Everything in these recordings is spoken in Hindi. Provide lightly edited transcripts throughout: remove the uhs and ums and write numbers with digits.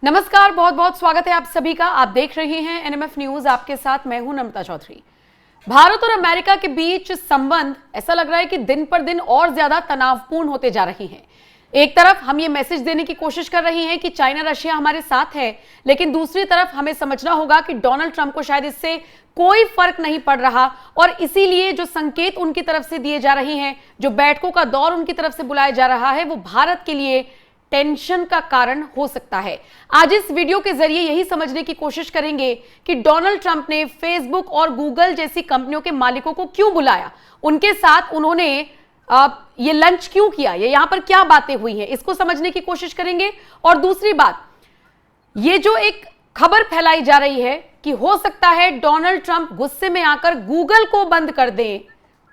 नमस्कार, बहुत बहुत स्वागत है आप सभी का। आप देख रहे हैं एनएमएफ न्यूज। आपके साथ मैं हूं नम्रता चौधरी। भारत और अमेरिका के बीच संबंध ऐसा लग रहा है कि दिन पर दिन और ज्यादा तनावपूर्ण होते जा रही हैं। एक तरफ हम ये मैसेज देने की कोशिश कर रही हैं कि चाइना रशिया हमारे साथ है, लेकिन दूसरी तरफ हमें समझना होगा कि डोनाल्ड ट्रंप को शायद इससे कोई फर्क नहीं पड़ रहा और इसीलिए जो संकेत उनकी तरफ से दिए जा रहे हैं, जो बैठकों का दौर उनकी तरफ से बुलाया जा रहा है, वो भारत के लिए टेंशन का कारण हो सकता है। आज इस वीडियो के जरिए यही समझने की कोशिश करेंगे कि डोनाल्ड ट्रंप ने फेसबुक और गूगल जैसी कंपनियों के मालिकों को क्यों बुलाया, उनके साथ उन्होंने ये लंच क्यों किया, ये यहां पर क्या बातें हुई हैं, इसको समझने की कोशिश करेंगे। और दूसरी बात, ये जो एक खबर फैलाई जा रही है कि हो सकता है डोनाल्ड ट्रंप गुस्से में आकर गूगल को बंद कर दें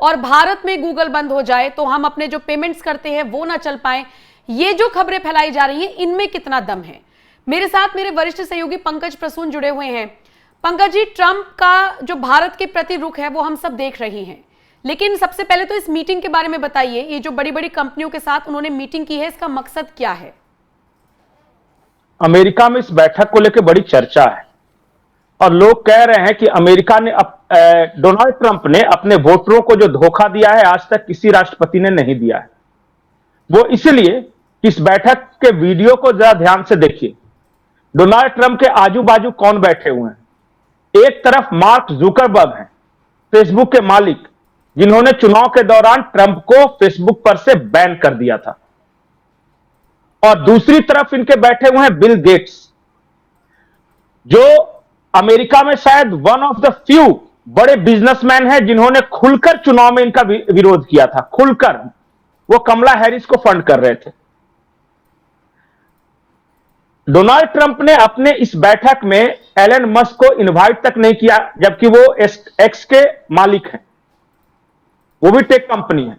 और भारत में गूगल बंद हो जाए तो हम अपने जो पेमेंट्स करते हैं वो ना चल पाए, ये जो खबरें फैलाई जा रही हैं इनमें कितना दम है। मेरे साथ मेरे वरिष्ठ सहयोगी पंकज प्रसून जुड़े हुए हैं। पंकज जी, ट्रंप का जो भारत के प्रति रुख है वो हम सब देख रहे हैं, लेकिन सबसे पहले तो इस मीटिंग के बारे में बताइए। ये जो बड़ी बड़ी कंपनियों के साथ उन्होंने मीटिंग की है, इसका मकसद क्या है? अमेरिका में इस बैठक को लेकर बड़ी चर्चा है और लोग कह रहे हैं कि अमेरिका ने डोनाल्ड ट्रंप ने अपने वोटरों को जो धोखा दिया है आज तक किसी राष्ट्रपति ने नहीं दिया है। वो इसलिए इस बैठक के वीडियो को जरा ध्यान से देखिए। डोनाल्ड ट्रंप के आजू बाजू कौन बैठे हुए हैं? एक तरफ मार्क जुकरबर्ग हैं, फेसबुक के मालिक, जिन्होंने चुनाव के दौरान ट्रंप को फेसबुक पर से बैन कर दिया था। और दूसरी तरफ इनके बैठे हुए हैं बिल गेट्स, जो अमेरिका में शायद वन ऑफ द फ्यू बड़े बिजनेसमैन हैं जिन्होंने खुलकर चुनाव में इनका विरोध किया था। खुलकर वो कमला हैरिस को फंड कर रहे थे। डोनाल्ड ट्रंप ने अपने इस बैठक में एलन मस्क को इनवाइट तक नहीं किया, जबकि वो एक्स के मालिक हैं, वो भी टेक कंपनी है।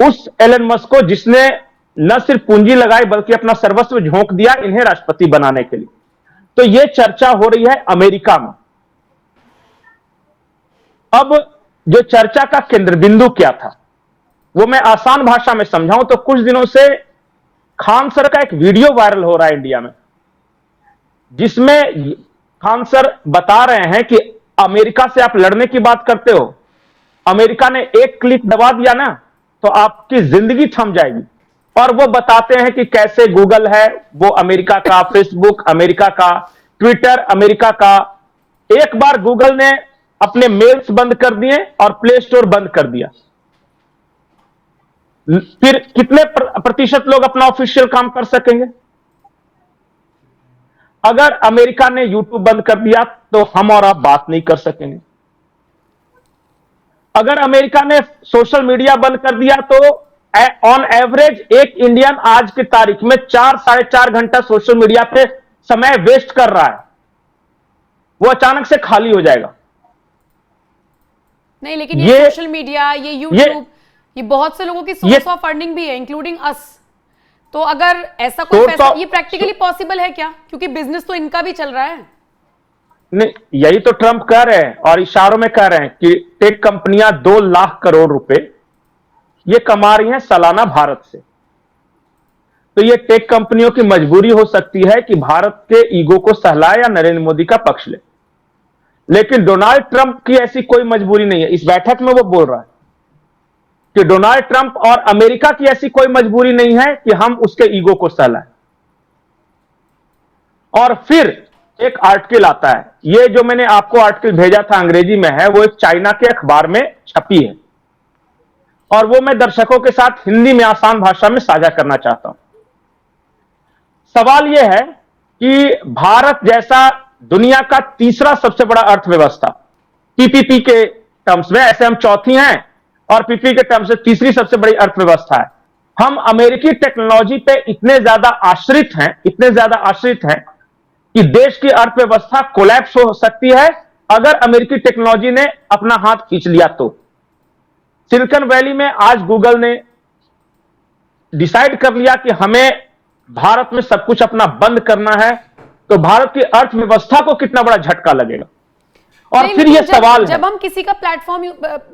उस एलन मस्क को जिसने न सिर्फ पूंजी लगाई बल्कि अपना सर्वस्व झोंक दिया इन्हें राष्ट्रपति बनाने के लिए। तो यह चर्चा हो रही है अमेरिका में। अब जो चर्चा का केंद्र बिंदु क्या था वो मैं आसान भाषा में समझाऊं तो कुछ दिनों से खान सर का एक वीडियो वायरल हो रहा है इंडिया में, जिसमें खान सर बता रहे हैं कि अमेरिका से आप लड़ने की बात करते हो, अमेरिका ने एक क्लिक दबा दिया ना तो आपकी जिंदगी थम जाएगी। और वो बताते हैं कि कैसे गूगल है वो अमेरिका का, फेसबुक अमेरिका का, ट्विटर अमेरिका का। एक बार गूगल ने अपने मेल्स बंद कर दिए और प्ले स्टोर बंद कर दिया, फिर कितने प्रतिशत लोग अपना ऑफिशियल काम कर सकेंगे? अगर अमेरिका ने यूट्यूब बंद कर दिया तो हम और आप बात नहीं कर सकेंगे। अगर अमेरिका ने सोशल मीडिया बंद कर दिया तो ऑन एवरेज एक इंडियन आज की तारीख में 4-4.5 घंटा सोशल मीडिया पे समय वेस्ट कर रहा है, वो अचानक से खाली हो जाएगा। नहीं, लेकिन ये सोशल मीडिया, ये यूट्यूब, ये बहुत से लोगों की सोर्स ऑफ अर्निंग भी है, इंक्लूडिंग अस। तो अगर ऐसा कोई पैसा, ये प्रैक्टिकली पॉसिबल है क्या? क्योंकि बिजनेस तो इनका भी चल रहा है। नहीं, यही तो ट्रंप कह रहे हैं और इशारों में कह रहे हैं कि टेक कंपनियां 2 लाख करोड़ रुपए ये कमा रही हैं सालाना भारत से। तो ये टेक कंपनियों की मजबूरी हो सकती है कि भारत के ईगो को सहलाए या नरेंद्र मोदी का पक्ष ले, लेकिन डोनाल्ड ट्रंप की ऐसी कोई मजबूरी नहीं है। इस बैठक में वो बोल रहा है कि डोनाल्ड ट्रंप और अमेरिका की ऐसी कोई मजबूरी नहीं है कि हम उसके ईगो को सहलाएं। और फिर एक आर्टिकल आता है, ये जो मैंने आपको आर्टिकल भेजा था अंग्रेजी में है, वो एक चाइना के अखबार में छपी है और वो मैं दर्शकों के साथ हिंदी में आसान भाषा में साझा करना चाहता हूं। सवाल यह है कि भारत जैसा दुनिया का तीसरा सबसे बड़ा अर्थव्यवस्था, पीपीपी के टर्म्स में, ऐसे हम चौथी हैं और पीपीपी के टर्म्स से तीसरी सबसे बड़ी अर्थव्यवस्था है, हम अमेरिकी टेक्नोलॉजी पे इतने ज्यादा आश्रित हैं कि देश की अर्थव्यवस्था कोलैप्स हो सकती है अगर अमेरिकी टेक्नोलॉजी ने अपना हाथ खींच लिया तो। सिलिकॉन वैली में आज गूगल ने डिसाइड कर लिया कि हमें भारत में सब कुछ अपना बंद करना है, तो भारत की अर्थव्यवस्था को कितना बड़ा झटका लगेगा। और नहीं, फिर लेकिन ये सवाल है, जब हम किसी का प्लेटफॉर्म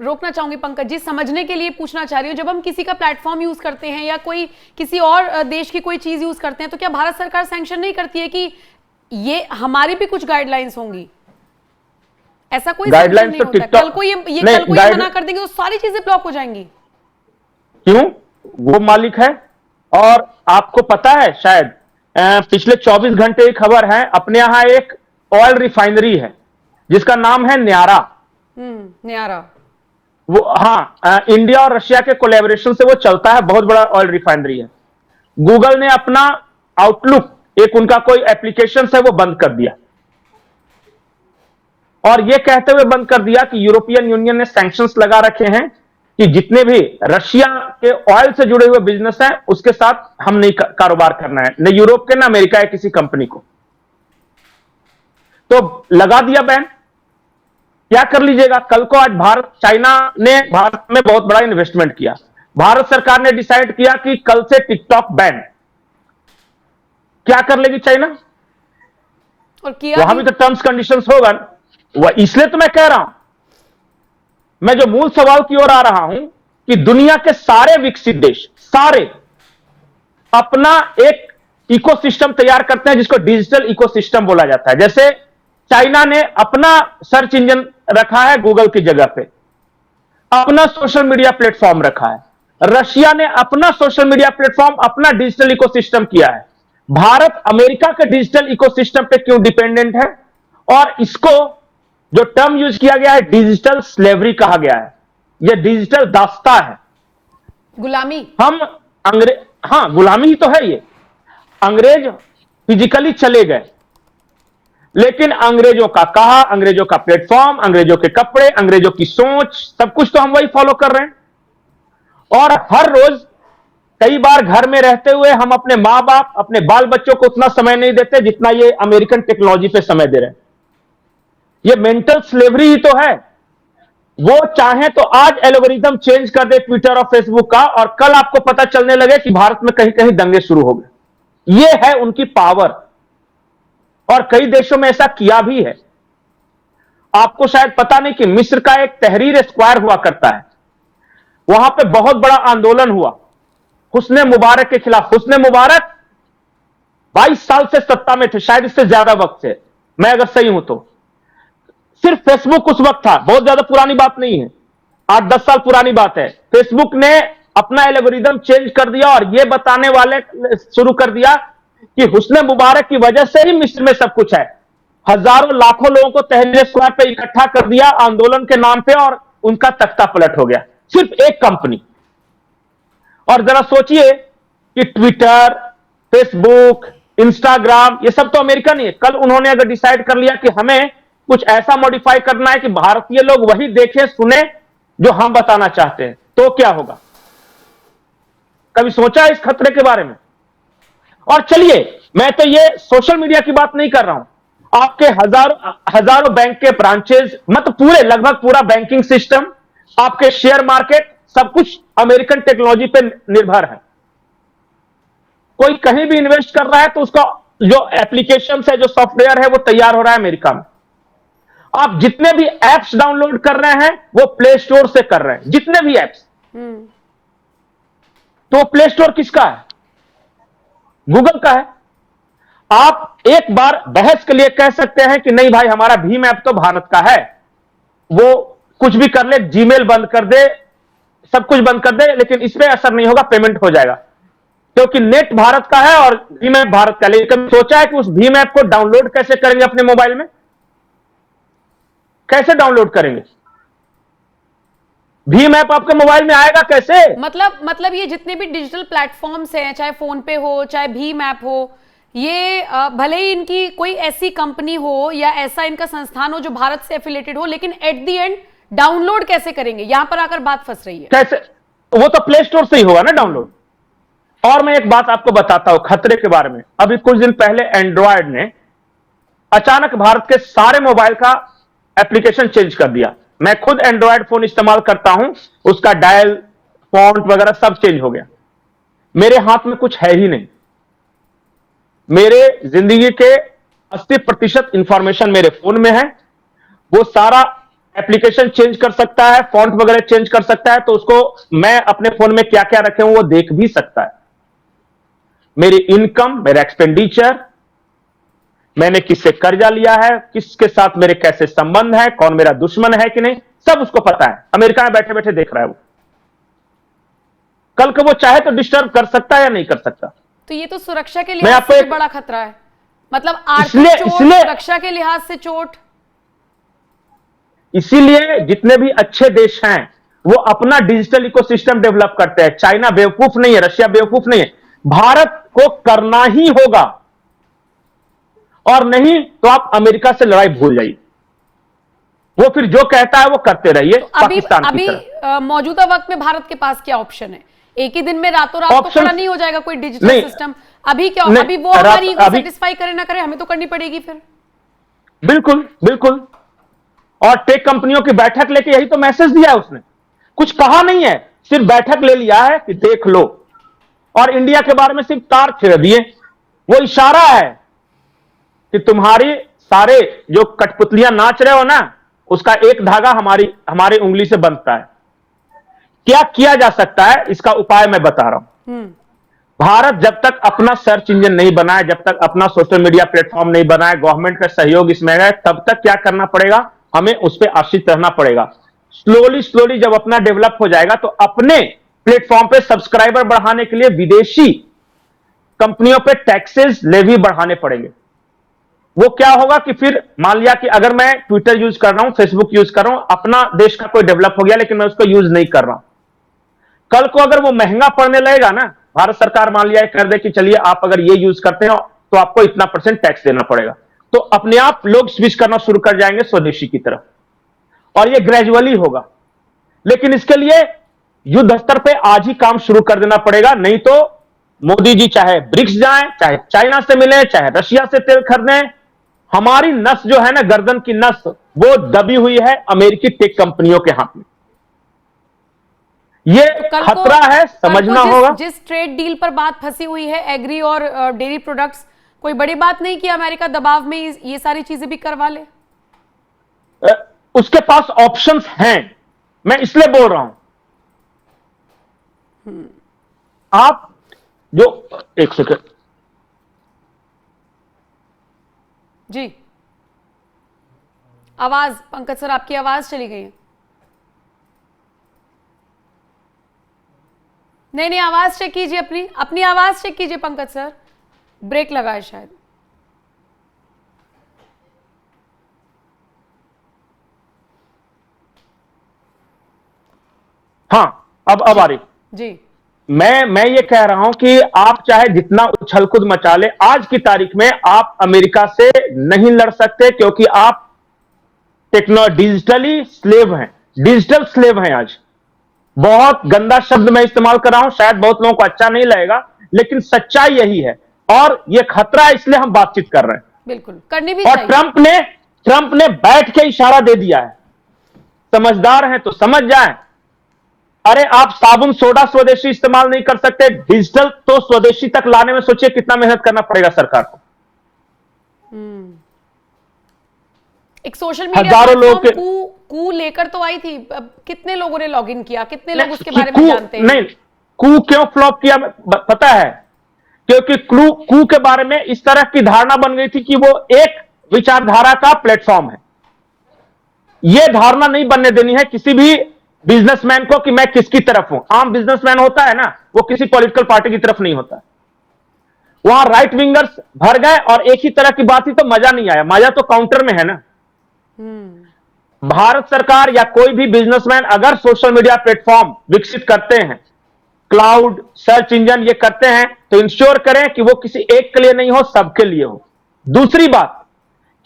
रोकना चाहूंगी पंकज जी, समझने के लिए पूछना चाह रही हूँ, जब हम किसी का प्लेटफॉर्म यूज करते हैं या कोई किसी और देश की कोई चीज यूज करते हैं, तो क्या भारत सरकार सैंक्शन नहीं करती है कि ये हमारी भी कुछ गाइडलाइंस होंगी? ऐसा कोई सैंक्शन नहीं तो होता। टिकटॉक कल को ये मना कर देंगे तो सारी चीजें ब्लॉक हो जाएंगी। क्यों? वो मालिक है। और आपको पता है शायद पिछले 24 घंटे की खबर है, अपने यहां एक ऑयल रिफाइनरी है जिसका नाम है न्यारा। न्यारा। वो, हाँ, इंडिया और रशिया के कोलैबोरेशन से वो चलता है, बहुत बड़ा ऑयल रिफाइनरी है। गूगल ने अपना आउटलुक, एक उनका कोई एप्लीकेशन है, वो बंद कर दिया, और ये कहते हुए बंद कर दिया कि यूरोपियन यूनियन ने सैंक्शंस लगा रखे हैं कि जितने भी रशिया के ऑयल से जुड़े हुए बिजनेस हैं उसके साथ हम नहीं कारोबार करना है, न यूरोप के ना अमेरिका या किसी कंपनी को। तो लगा दिया बैन। क्या कर लीजिएगा? कल को आज चाइना ने भारत में बहुत बड़ा इन्वेस्टमेंट किया, भारत सरकार ने डिसाइड किया कि कल से टिकटॉक बैन। क्या कर लेगी चाइना? और किया वहां भी तो टर्म्स कंडीशंस होगा। वह इसलिए तो मैं कह रहा हूं, मैं जो मूल सवाल की ओर आ रहा हूं कि दुनिया के सारे विकसित देश, सारे अपना एक इकोसिस्टम तैयार करते हैं जिसको डिजिटल इकोसिस्टम बोला जाता है। जैसे चाइना ने अपना सर्च इंजन रखा है गूगल की जगह पे, अपना सोशल मीडिया प्लेटफॉर्म रखा है, रशिया ने अपना सोशल मीडिया प्लेटफॉर्म, अपना डिजिटल इकोसिस्टम किया है। भारत अमेरिका के डिजिटल इकोसिस्टम पे क्यों डिपेंडेंट है? और इसको जो टर्म यूज किया गया है डिजिटल स्लेवरी कहा गया है, यह डिजिटल दास्ता है, गुलामी। हम हाँ, गुलामी ही तो है ये। अंग्रेज फिजिकली चले गए, लेकिन अंग्रेजों का कहा, अंग्रेजों का प्लेटफॉर्म, अंग्रेजों के कपड़े, अंग्रेजों की सोच, सब कुछ तो हम वही फॉलो कर रहे हैं। और हर रोज कई बार घर में रहते हुए हम अपने मां बाप, अपने बाल बच्चों को उतना समय नहीं देते जितना ये अमेरिकन टेक्नोलॉजी पे समय दे रहे हैं। ये मेंटल स्लेवरी ही तो है। वो चाहे तो आज एल्गोरिथम चेंज कर दे ट्विटर और फेसबुक का, और कल आपको पता चलने लगे कि भारत में कहीं कहीं दंगे शुरू हो गए। ये है उनकी पावर, और कई देशों में ऐसा किया भी है। आपको शायद पता नहीं कि मिस्र का एक तहरीर स्क्वायर हुआ करता है, वहां पे बहुत बड़ा आंदोलन हुआ हुस्ने मुबारक के खिलाफ। हुस्ने मुबारक 22 साल से सत्ता में थे, शायद इससे ज्यादा वक्त से, मैं अगर सही हूं तो। सिर्फ फेसबुक उस वक्त था, बहुत ज्यादा पुरानी बात नहीं है, 8-10 साल पुरानी बात है। फेसबुक ने अपना एल्गोरिथम चेंज कर दिया और यह बताने वाले शुरू कर दिया कि हुस्ने मुबारक की वजह से ही मिस्र में सब कुछ है। हजारों लाखों लोगों को तहरीर स्क्वायर पे इकट्ठा कर दिया आंदोलन के नाम पे, और उनका तख्ता पलट हो गया, सिर्फ एक कंपनी। और जरा सोचिए कि ट्विटर, फेसबुक, इंस्टाग्राम, ये सब तो अमेरिका नहीं है। कल उन्होंने अगर डिसाइड कर लिया कि हमें कुछ ऐसा मॉडिफाई करना है कि भारतीय लोग वही देखें सुने जो हम बताना चाहते हैं, तो क्या होगा? कभी सोचा इस खतरे के बारे में? और चलिए, मैं तो ये सोशल मीडिया की बात नहीं कर रहा हूं, आपके हजारों बैंक के ब्रांचेस, मतलब पूरे, लगभग पूरा बैंकिंग सिस्टम, आपके शेयर मार्केट, सब कुछ अमेरिकन टेक्नोलॉजी पे निर्भर है। कोई कहीं भी इन्वेस्ट कर रहा है तो उसका जो एप्लीकेशन है, जो सॉफ्टवेयर है, वो तैयार हो रहा है अमेरिका में। आप जितने भी एप्स डाउनलोड कर रहे हैं वो प्ले स्टोर से कर रहे हैं, जितने भी एप्स। तो प्ले स्टोर किसका है? गूगल का है। आप एक बार बहस के लिए कह सकते हैं कि नहीं भाई, हमारा भीम ऐप तो भारत का है, वो कुछ भी कर ले, जीमेल बंद कर दे, सब कुछ बंद कर दे, लेकिन इस पर असर नहीं होगा, पेमेंट हो जाएगा, क्योंकि नेट भारत का है और भीम ऐप भारत का। लेकिन सोचा है कि उस भीम ऐप को डाउनलोड कैसे करेंगे अपने मोबाइल में? कैसे डाउनलोड करेंगे? भीम ऐप आपके मोबाइल में आएगा कैसे? मतलब ये जितने भी डिजिटल प्लेटफॉर्म्स हैं, चाहे फोन पे हो, चाहे भीम ऐप हो, ये भले ही इनकी कोई ऐसी कंपनी हो या ऐसा इनका संस्थान हो जो भारत से एफिलेटेड हो, लेकिन एट द एंड डाउनलोड कैसे करेंगे? यहां पर आकर बात फंस रही है। कैसे? वो तो प्ले स्टोर से ही होगा ना डाउनलोड। और मैं एक बात आपको बताता हूं खतरे के बारे में। अभी कुछ दिन पहले एंड्रॉयड ने अचानक भारत के सारे मोबाइल का एप्लीकेशन चेंज कर दिया। मैं खुद एंड्रॉयड फोन इस्तेमाल करता हूं, उसका डायल, फॉन्ट वगैरह सब चेंज हो गया। मेरे हाथ में कुछ है ही नहीं। मेरे जिंदगी के 80% इंफॉर्मेशन मेरे फोन में है। वो सारा एप्लीकेशन चेंज कर सकता है, फॉन्ट वगैरह चेंज कर सकता है, तो उसको मैं अपने फोन में क्या क्या रखे हूं वो देख भी सकता है। मेरी इनकम, मेरा एक्सपेंडिचर, मैंने किससे कर्जा लिया है, किसके साथ मेरे कैसे संबंध है, कौन मेरा दुश्मन है कि नहीं, सब उसको पता है। अमेरिका में बैठे बैठे देख रहा है वो। कल को वो चाहे तो डिस्टर्ब कर सकता है या नहीं कर सकता। तो ये तो सुरक्षा के लिहाज से भी बड़ा खतरा है, मतलब आर्थिक चोट, इसलिए सुरक्षा के लिहाज से चोट। इसीलिए जितने भी अच्छे देश हैं वो अपना डिजिटल इकोसिस्टम डेवलप करते हैं। चाइना बेवकूफ नहीं है, रशिया बेवकूफ नहीं है, भारत को करना ही होगा, और नहीं तो आप अमेरिका से लड़ाई भूल जाइए। वो फिर जो कहता है वो करते रहिए। तो अभी मौजूदा वक्त में भारत के पास क्या ऑप्शन है? एक ही दिन में रातों रात तो खड़ा नहीं हो जाएगा कोई डिजिटल सिस्टम। अभी क्या, अभी वो हमारी ईगो सेटिस्फाई करे ना करे, हमें तो करनी पड़ेगी फिर। बिल्कुल बिल्कुल। और टेक कंपनियों की बैठक लेके यही तो मैसेज दिया है उसने, कुछ कहा नहीं है, सिर्फ बैठक ले लिया है कि देख लो, और इंडिया के बारे में सिर्फ तार छेड़ दिए। वो इशारा है कि तुम्हारी सारे जो कठपुतलियां नाच रहे हो ना, उसका एक धागा हमारी उंगली से बनता है। क्या किया जा सकता है इसका उपाय मैं बता रहा हूं। भारत जब तक अपना सर्च इंजन नहीं बनाए, जब तक अपना सोशल मीडिया प्लेटफॉर्म नहीं बनाए, गवर्नमेंट का सहयोग इसमें है, तब तक क्या करना पड़ेगा, हमें उस पर आश्रित रहना पड़ेगा। स्लोली जब अपना डेवलप हो जाएगा तो अपने प्लेटफॉर्म पे सब्सक्राइबर बढ़ाने के लिए विदेशी कंपनियों पे टैक्सेस लेवी बढ़ाने पड़ेंगे। वो क्या होगा कि फिर मान लिया कि अगर मैं ट्विटर यूज कर रहा हूं, फेसबुक यूज कर रहा हूं, अपना देश का कोई डेवलप हो गया लेकिन मैं उसको यूज नहीं कर रहा हूं, कल को अगर वो महंगा पड़ने लगेगा ना, भारत सरकार मान लिया कर दे कि चलिए आप अगर ये यूज करते हो तो आपको इतना % टैक्स देना पड़ेगा, तो अपने आप लोग स्विच करना शुरू कर जाएंगे स्वदेशी की तरफ, और ये ग्रेजुअली होगा। लेकिन इसके लिए युद्ध स्तर पे आज ही काम शुरू कर देना पड़ेगा, नहीं तो मोदी जी चाहे ब्रिक्स जाएं, चाहे चाइना से मिले, चाहे रशिया से तेल खरीदें, हमारी नस जो है ना, गर्दन की नस, वो दबी हुई है अमेरिकी टेक कंपनियों के हाथ में। ये तो खतरा है, समझना होगा। जिस ट्रेड डील पर बात फंसी हुई है, एग्री और डेयरी प्रोडक्ट्स, कोई बड़ी बात नहीं कि अमेरिका दबाव में ये सारी चीजें भी करवा ले। उसके पास ऑप्शंस हैं, मैं इसलिए बोल रहा हूं। आप जो एक सेकंड जी, आवाज पंकज सर, आपकी आवाज चली गई है। नहीं, आवाज चेक कीजिए, अपनी आवाज चेक कीजिए पंकज सर, ब्रेक लगा है शायद। हाँ, अब आ रही जी। मैं ये कह रहा हूं कि आप चाहे जितना उछल कूद मचा ले, आज की तारीख में आप अमेरिका से नहीं लड़ सकते, क्योंकि आप डिजिटली स्लेव हैं, डिजिटल स्लेव हैं आज। बहुत गंदा शब्द मैं इस्तेमाल कर रहा हूं, शायद बहुत लोगों को अच्छा नहीं लगेगा, लेकिन सच्चाई यही है, और यह खतरा है, इसलिए हम बातचीत कर रहे हैं। बिल्कुल, करनी भी और चाहिए। ट्रंप ने बैठ के इशारा दे दिया है, समझदार हैं तो समझ जाएं। अरे आप साबुन सोडा स्वदेशी इस्तेमाल नहीं कर सकते, डिजिटल तो स्वदेशी तक लाने में सोचिए कितना मेहनत करना पड़ेगा सरकार को। एक सोशल मीडिया हजारों लोग कू लेकर तो आई थी, कितने लोगों ने लॉगिन किया, कितने लोग उसके बारे में जानते हैं? नहीं, कू क्यों फ्लॉप किया पता है? क्योंकि कू के बारे में इस तरह की धारणा बन गई थी कि वो एक विचारधारा का प्लेटफॉर्म है। यह धारणा नहीं बनने देनी है किसी भी बिजनेसमैन को कि मैं किसकी तरफ हूं। आम बिजनेसमैन होता है ना, वो किसी पॉलिटिकल पार्टी की तरफ नहीं होता। वहां राइट विंगर्स भर गए और एक ही तरह की बात थी, तो मजा नहीं आया। मजा तो काउंटर में है ना। भारत सरकार या कोई भी बिजनेसमैन अगर सोशल मीडिया प्लेटफॉर्म विकसित करते हैं, क्लाउड सर्च इंजन ये करते हैं, तो इंश्योर करें कि वो किसी एक के लिए नहीं हो, सबके लिए हो। दूसरी बात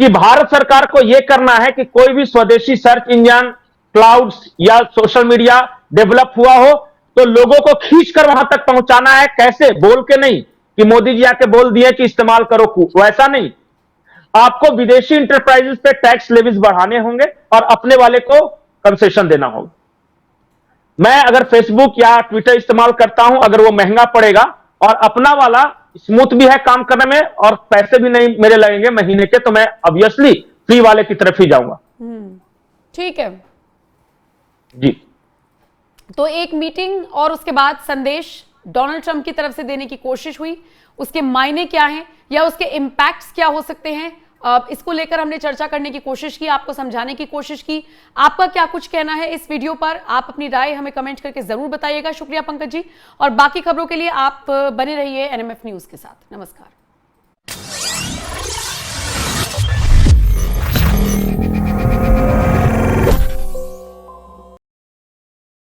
कि भारत सरकार को यह करना है कि कोई भी स्वदेशी सर्च इंजन, क्लाउड्स या सोशल मीडिया डेवलप हुआ हो तो लोगों को खींचकर वहां तक पहुंचाना है। कैसे? बोल के नहीं कि मोदी जी आके बोल दिए कि इस्तेमाल करो, वैसा नहीं। आपको विदेशी इंटरप्राइजेस पे टैक्स लेवीज बढ़ाने होंगे और अपने वाले को कंसेशन देना होगा। मैं अगर फेसबुक या ट्विटर इस्तेमाल करता हूं, अगर वो महंगा पड़ेगा और अपना वाला स्मूथ भी है काम करने में और पैसे भी नहीं मेरे लगेंगे महीने के, तो मैं ऑब्वियसली फ्री वाले की तरफ ही जाऊंगा। ठीक है। जी। तो एक मीटिंग और उसके बाद संदेश डोनाल्ड ट्रंप की तरफ से देने की कोशिश हुई, उसके मायने क्या हैं या उसके इंपैक्ट्स क्या हो सकते हैं, इसको लेकर हमने चर्चा करने की कोशिश की, आपको समझाने की कोशिश की। आपका क्या कुछ कहना है इस वीडियो पर, आप अपनी राय हमें कमेंट करके जरूर बताइएगा। शुक्रिया पंकज जी, और बाकी खबरों के लिए आप बने रहिए एनएमएफ न्यूज के साथ। नमस्कार।